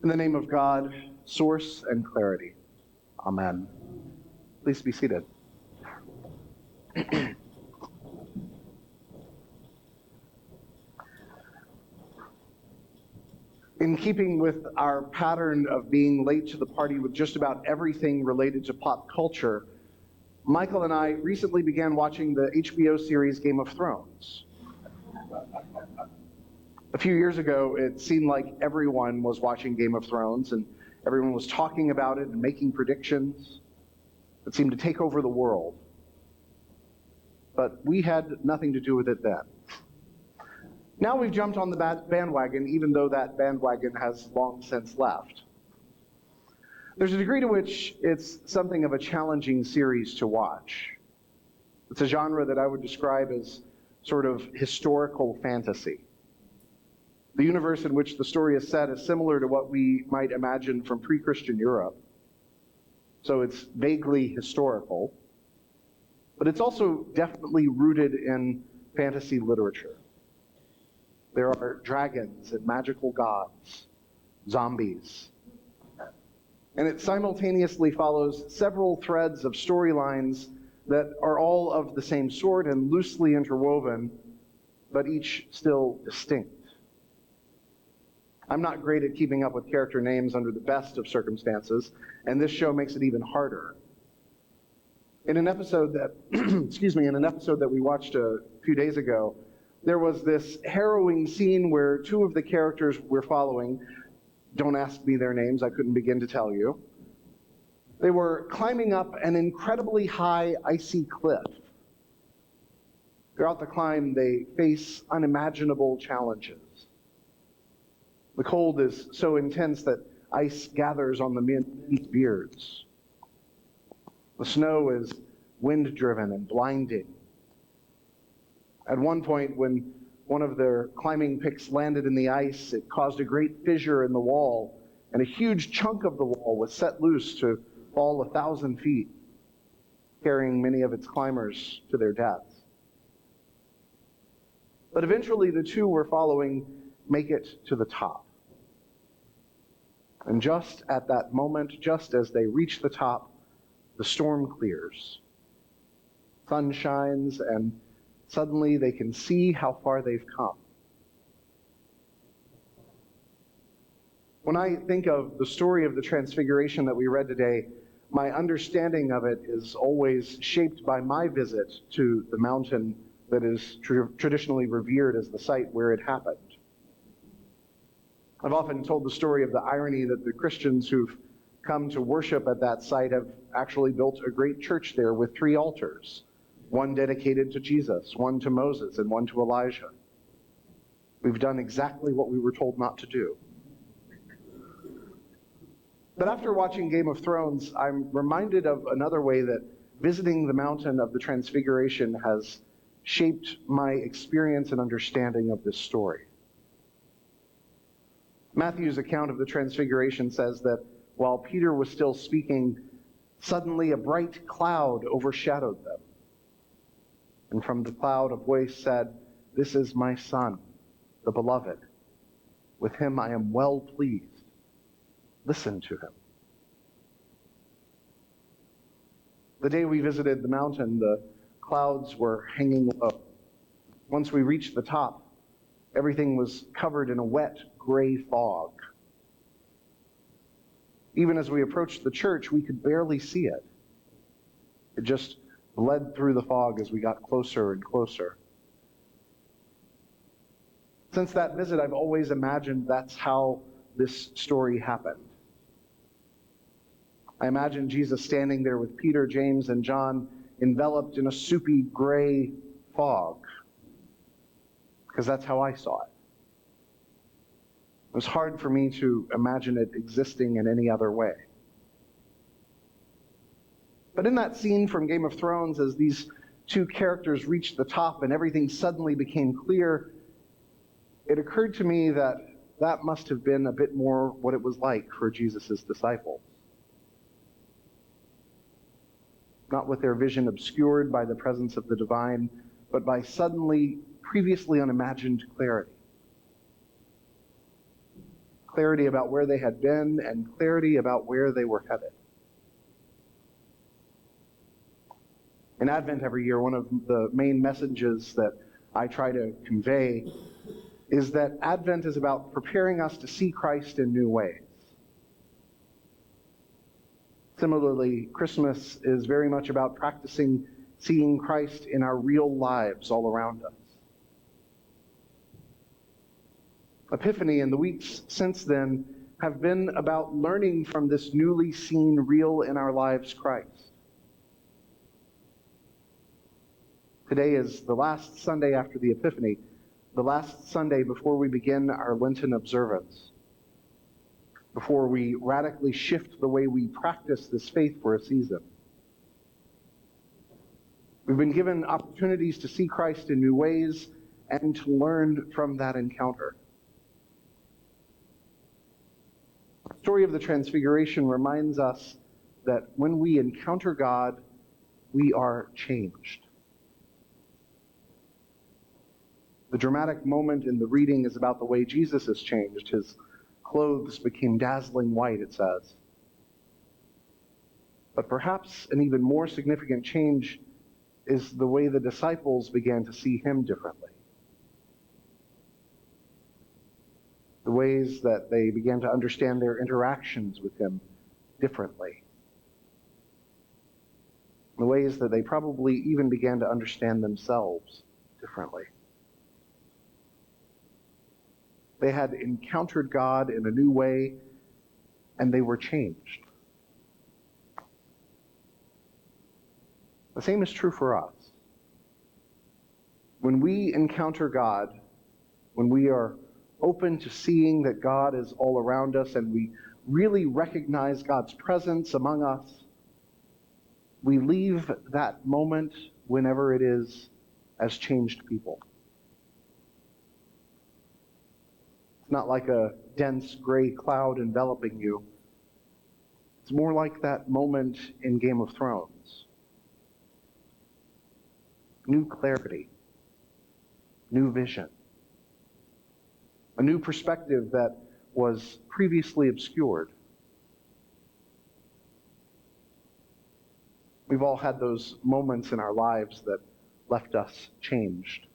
In the name of God, source and clarity. Amen. Please be seated. In keeping with our pattern of being late to the party with just about everything related to pop culture, Michael and I recently began watching the HBO series Game of Thrones. A few years ago, it seemed like everyone was watching Game of Thrones and everyone was talking about it and making predictions. It seemed to take over the world. But we had nothing to do with it then. Now we've jumped on the bandwagon, even though that bandwagon has long since left. There's a degree to which it's something of a challenging series to watch. It's a genre that I would describe as sort of historical fantasy. The universe in which the story is set is similar to what we might imagine from pre-Christian Europe. So it's vaguely historical, but it's also definitely rooted in fantasy literature. There are dragons and magical gods, zombies. And it simultaneously follows several threads of storylines that are all of the same sort and loosely interwoven, but each still distinct. I'm not great at keeping up with character names under the best of circumstances, and this show makes it even harder. In an episode that, we watched a few days ago, there was this harrowing scene where two of the characters we're following, don't ask me their names, I couldn't begin to tell you, they were climbing up an incredibly high, icy cliff. Throughout the climb, they face unimaginable challenges. The cold is so intense that ice gathers on the men's beards. The snow is wind-driven and blinding. At one point, when one of their climbing picks landed in the ice, it caused a great fissure in the wall, and a huge chunk of the wall was set loose to fall 1,000 feet, carrying many of its climbers to their deaths. But eventually, the two we're following make it to the top. And just at that moment, just as they reach the top, the storm clears. Sun shines, and suddenly they can see how far they've come. When I think of the story of the Transfiguration that we read today, my understanding of it is always shaped by my visit to the mountain that is traditionally revered as the site where it happened. I've often told the story of the irony that the Christians who've come to worship at that site have actually built a great church there with 3 altars, one dedicated to Jesus, one to Moses, and one to Elijah. We've done exactly what we were told not to do. But after watching Game of Thrones, I'm reminded of another way that visiting the mountain of the Transfiguration has shaped my experience and understanding of this story. Matthew's account of the Transfiguration says that while Peter was still speaking, suddenly a bright cloud overshadowed them. And from the cloud a voice said, "This is my Son, the beloved. With him I am well pleased. Listen to him." The day we visited the mountain, the clouds were hanging low. Once we reached the top, everything was covered in a wet, gray fog. Even as we approached the church, we could barely see it. It just bled through the fog as we got closer and closer. Since that visit, I've always imagined that's how this story happened. I imagine Jesus standing there with Peter, James, and John, enveloped in a soupy gray fog, because that's how I saw it. It was hard for me to imagine it existing in any other way. But in that scene from Game of Thrones, as these two characters reached the top and everything suddenly became clear, it occurred to me that that must have been a bit more what it was like for Jesus' disciples. Not with their vision obscured by the presence of the divine, but by suddenly previously unimagined clarity. clarity about where they had been, and clarity about where they were headed. In Advent every year, one of the main messages that I try to convey is that Advent is about preparing us to see Christ in new ways. Similarly, Christmas is very much about practicing seeing Christ in our real lives all around us. Epiphany and the weeks since then have been about learning from this newly seen, real in our lives Christ. Today is the last Sunday after the Epiphany, the last Sunday before we begin our Lenten observance, before we radically shift the way we practice this faith for a season. We've been given opportunities to see Christ in new ways and to learn from that encounter. The story of the Transfiguration reminds us that when we encounter God, we are changed. The dramatic moment in the reading is about the way Jesus is changed. His clothes became dazzling white, it says. But perhaps an even more significant change is the way the disciples began to see him differently. The ways that they began to understand their interactions with him differently. The ways that they probably even began to understand themselves differently. They had encountered God in a new way, and they were changed. The same is true for us. When we encounter God, when we are open to seeing that God is all around us and we really recognize God's presence among us, we leave that moment, whenever it is, as changed people. It's not like a dense gray cloud enveloping you. It's more like that moment in Game of Thrones. New clarity, new vision, a new perspective that was previously obscured. We've all had those moments in our lives that left us changed.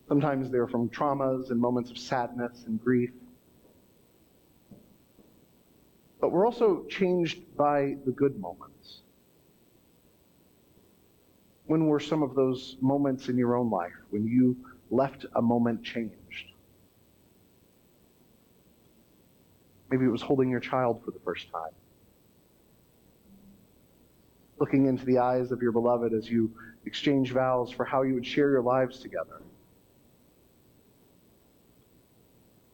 Sometimes they're from traumas and moments of sadness and grief. But we're also changed by the good moments. When were some of those moments in your own life when you left a moment changed? Maybe it was holding your child for the first time. Looking into the eyes of your beloved as you exchange vows for how you would share your lives together.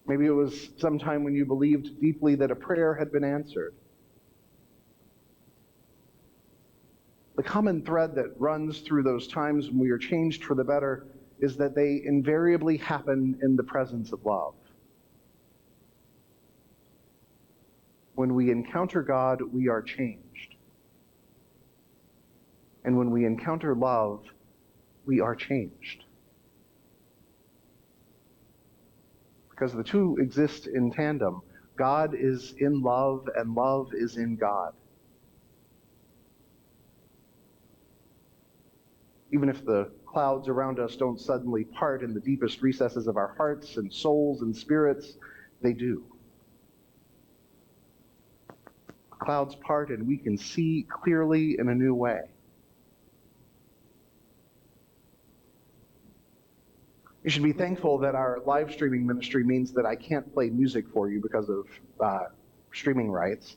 Maybe it was sometime when you believed deeply that a prayer had been answered. The common thread that runs through those times when we are changed for the better is that they invariably happen in the presence of love. When we encounter God, we are changed. And when we encounter love, we are changed. Because the two exist in tandem. God is in love, and love is in God. Even if the clouds around us don't suddenly part in the deepest recesses of our hearts and souls and spirits, they do. The clouds part and we can see clearly in a new way. You should be thankful that our live streaming ministry means that I can't play music for you because of streaming rights.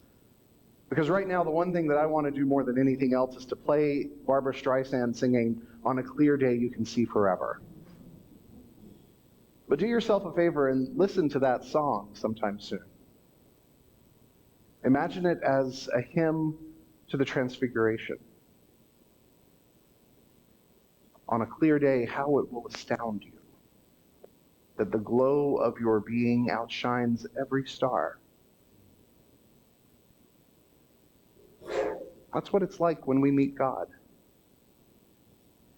Because right now, the one thing that I want to do more than anything else is to play Barbra Streisand singing "On a Clear Day You Can See Forever." But do yourself a favor and listen to that song sometime soon. Imagine it as a hymn to the Transfiguration. On a clear day, how it will astound you that the glow of your being outshines every star. That's what it's like when we meet God.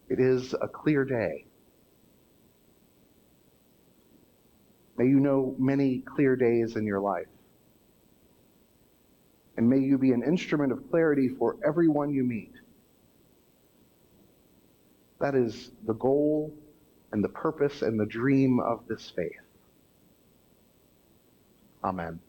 It is a clear day. May you know many clear days in your life. And may you be an instrument of clarity for everyone you meet. That is the goal and the purpose and the dream of this faith. Amen.